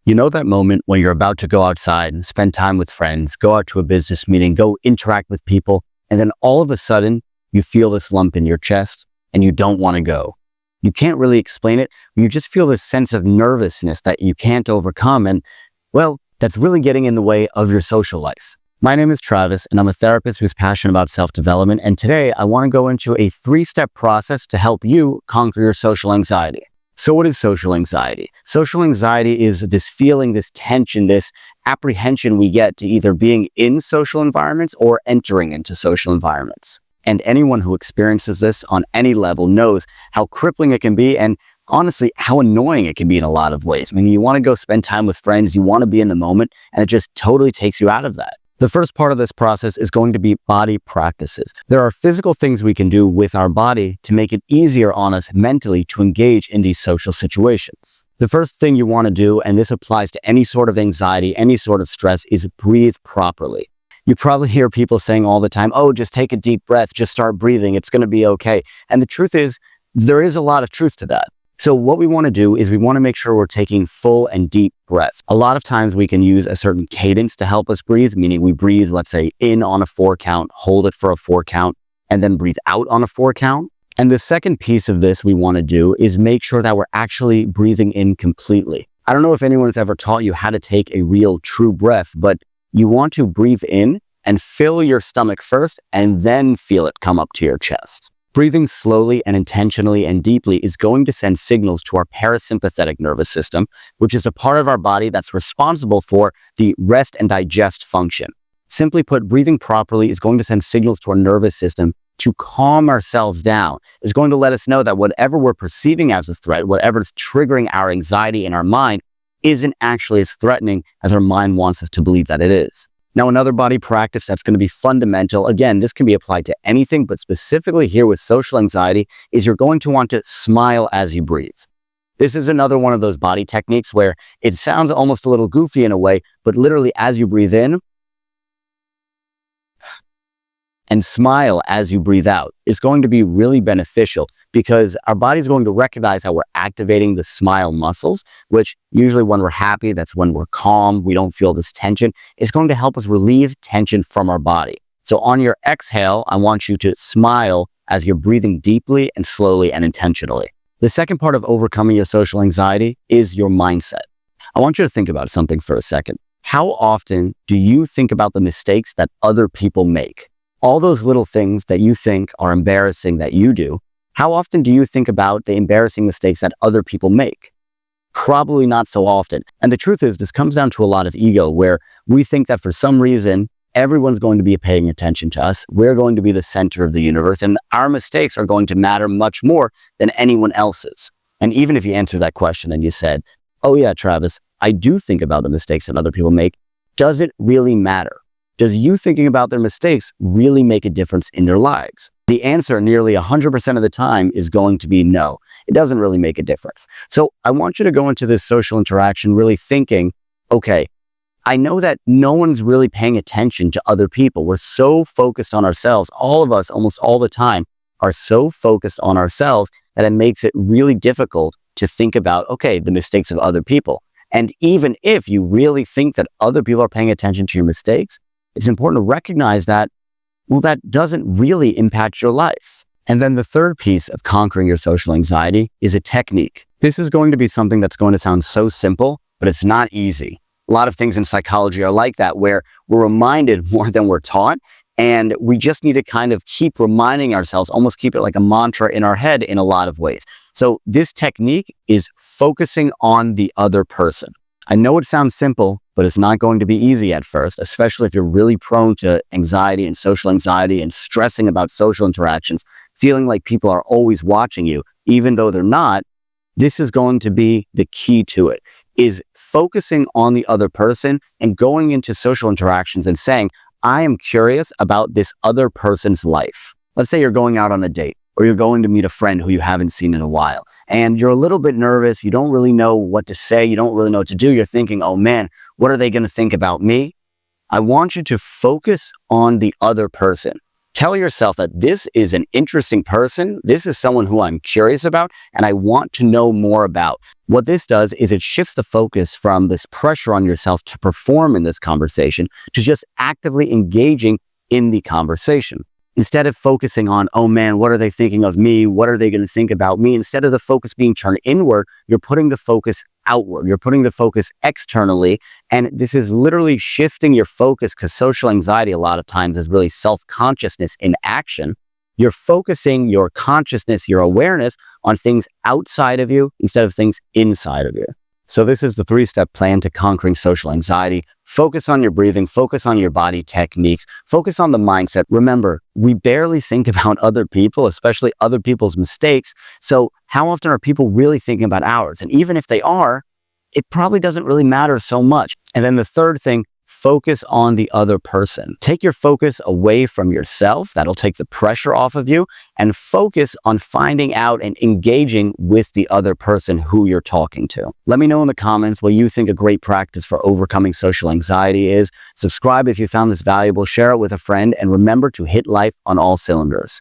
You know that moment when you're about to go outside and spend time with friends, go out to a business meeting, go interact with people, and then all of a sudden you feel this lump in your chest and you don't want to go. You can't really explain it. You just feel this sense of nervousness that you can't overcome. And well, that's really getting in the way of your social life. My name is Travis, and I'm a therapist who's passionate about self-development. And today I want to go into a 3-step process to help you conquer your social anxiety. So what is social anxiety? Social anxiety is this feeling, this tension, this apprehension we get to either being in social environments or entering into social environments. And anyone who experiences this on any level knows how crippling it can be, and honestly, how annoying it can be in a lot of ways. I mean, you want to go spend time with friends, you want to be in the moment, and it just totally takes you out of that. The first part of this process is going to be body practices. There are physical things we can do with our body to make it easier on us mentally to engage in these social situations. The first thing you want to do, and this applies to any sort of anxiety, any sort of stress, is breathe properly. You probably hear people saying all the time, oh, just take a deep breath, just start breathing, it's going to be okay. And the truth is, there is a lot of truth to that. So what we want to do is we want to make sure we're taking full and deep breaths. A lot of times we can use a certain cadence to help us breathe, meaning we breathe, let's say, in on a 4 count, hold it for a 4 count, and then breathe out on a 4 count. And the second piece of this we want to do is make sure that we're actually breathing in completely. I don't know if anyone's ever taught you how to take a real true breath, but you want to breathe in and fill your stomach first and then feel it come up to your chest. Breathing slowly and intentionally and deeply is going to send signals to our parasympathetic nervous system, which is a part of our body that's responsible for the rest and digest function. Simply put, breathing properly is going to send signals to our nervous system to calm ourselves down. It's going to let us know that whatever we're perceiving as a threat, whatever's triggering our anxiety in our mind, isn't actually as threatening as our mind wants us to believe that it is. Now, another body practice that's going to be fundamental, again, this can be applied to anything, but specifically here with social anxiety, is you're going to want to smile as you breathe. This is another one of those body techniques where it sounds almost a little goofy in a way, but literally as you breathe in and smile as you breathe out, it's going to be really beneficial because our body's going to recognize how we're activating the smile muscles, which usually when we're happy, that's when we're calm, we don't feel this tension. It's going to help us relieve tension from our body. So on your exhale, I want you to smile as you're breathing deeply and slowly and intentionally. The second part of overcoming your social anxiety is your mindset. I want you to think about something for a second. How often do you think about the mistakes that other people make? All those little things that you think are embarrassing that you do, how often do you think about the embarrassing mistakes that other people make? Probably not so often. And the truth is, this comes down to a lot of ego, where we think that for some reason, everyone's going to be paying attention to us. We're going to be the center of the universe, and our mistakes are going to matter much more than anyone else's. And even if you answer that question and you said, oh yeah, Travis, I do think about the mistakes that other people make, does it really matter? Does you thinking about their mistakes really make a difference in their lives? The answer nearly 100% of the time is going to be no. It doesn't really make a difference. So I want you to go into this social interaction really thinking, okay, I know that no one's really paying attention to other people. We're so focused on ourselves. All of us, almost all the time, are so focused on ourselves that it makes it really difficult to think about, okay, the mistakes of other people. And even if you really think that other people are paying attention to your mistakes, it's important to recognize that, well, that doesn't really impact your life. And then the third piece of conquering your social anxiety is a technique. This is going to be something that's going to sound so simple, but it's not easy. A lot of things in psychology are like that, where we're reminded more than we're taught, and we just need to kind of keep reminding ourselves, almost keep it like a mantra in our head in a lot of ways. So this technique is focusing on the other person. I know it sounds simple, but it's not going to be easy at first, especially if you're really prone to anxiety and social anxiety and stressing about social interactions, feeling like people are always watching you, even though they're not. This is going to be the key to it, is focusing on the other person and going into social interactions and saying, I am curious about this other person's life. Let's say you're going out on a date, or you're going to meet a friend who you haven't seen in a while, and you're a little bit nervous, you don't really know what to say, you don't really know what to do, you're thinking, oh man, what are they going to think about me? I want you to focus on the other person. Tell yourself that this is an interesting person. This is someone who I'm curious about and I want to know more about. What this does is it shifts the focus from this pressure on yourself to perform in this conversation to just actively engaging in the conversation. Instead of focusing on, oh man, what are they thinking of me? What are they going to think about me? Instead of the focus being turned inward, you're putting the focus outward. You're putting the focus externally. And this is literally shifting your focus, because social anxiety a lot of times is really self-consciousness in action. You're focusing your consciousness, your awareness on things outside of you instead of things inside of you. So this is the 3-step plan to conquering social anxiety. Focus on your breathing, focus on your body techniques, focus on the mindset. Remember, we barely think about other people, especially other people's mistakes. So how often are people really thinking about ours? And even if they are, it probably doesn't really matter so much. And then the third thing, focus on the other person. Take your focus away from yourself. That'll take the pressure off of you, and focus on finding out and engaging with the other person who you're talking to. Let me know in the comments what you think a great practice for overcoming social anxiety is. Subscribe if you found this valuable, share it with a friend, and remember to hit life on all cylinders.